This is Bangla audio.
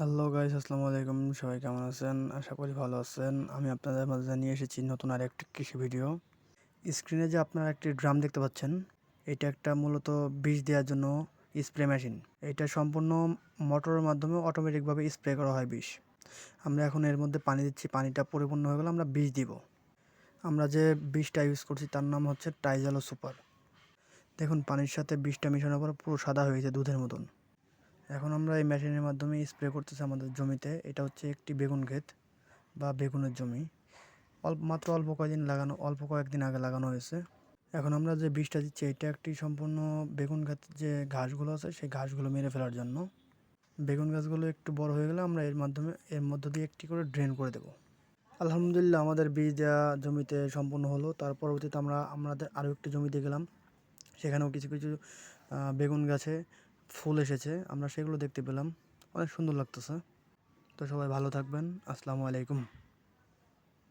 হ্যালো গাইস, আসসালামু আলাইকুম। সবাই কেমন আছেন? আশা করি ভালো আছেন। আমি আপনাদের মাঝে নিয়ে এসেছি নতুন আরেকটি কৃষি ভিডিও। স্ক্রিনে যে আপনারা একটি ড্রাম দেখতে পাচ্ছেন, এটা একটা মূলত বীজ দেওয়ার জন্য স্প্রে মেশিন। এটা সম্পূর্ণ মোটরের মাধ্যমে অটোমেটিকভাবে স্প্রে করা হয় বিষ। আমরা এখন এর মধ্যে পানি দিচ্ছি, পানিটা পরিপূর্ণ হয়ে গেলে আমরা বীজ দিব। আমরা যে বীজটা ইউজ করছি তার নাম হচ্ছে টাইজালো সুপার। দেখুন পানির সাথে বীজটা মেশানোর পর পুরো সাদা হয়ে গেছে দুধের মতন। এখন আমরা এই মেশিনের মাধ্যমে স্প্রে করতেছি আমাদের জমিতে। এটা হচ্ছে একটি বেগুন ক্ষেত বা বেগুনের জমি। মাত্র অল্প কয়েকদিন আগে লাগানো হয়েছে। এখন আমরা যে বীজটা দিচ্ছি এটা একটি সম্পূর্ণ বেগুন গাছ যে ঘাসগুলো আছে সেই ঘাসগুলো মেরে ফেলার জন্য। বেগুন গাছগুলো একটু বড় হয়ে গেলে আমরা এর মধ্য দিয়ে একটি করে ড্রেন করে দেবো। আলহামদুলিল্লাহ আমাদের বীজ দেওয়া জমিতে সম্পূর্ণ হলো। তার পরবর্তীতে আমাদের আরও একটি জমিতে গেলাম। সেখানেও কিছু কিছু বেগুন গাছে ফুল এসেছে, আমরা সেগুলো দেখতে পেলাম। অনেক সুন্দর লাগতেছে। তো সবাই ভালো থাকবেন। আসসালামু আলাইকুম।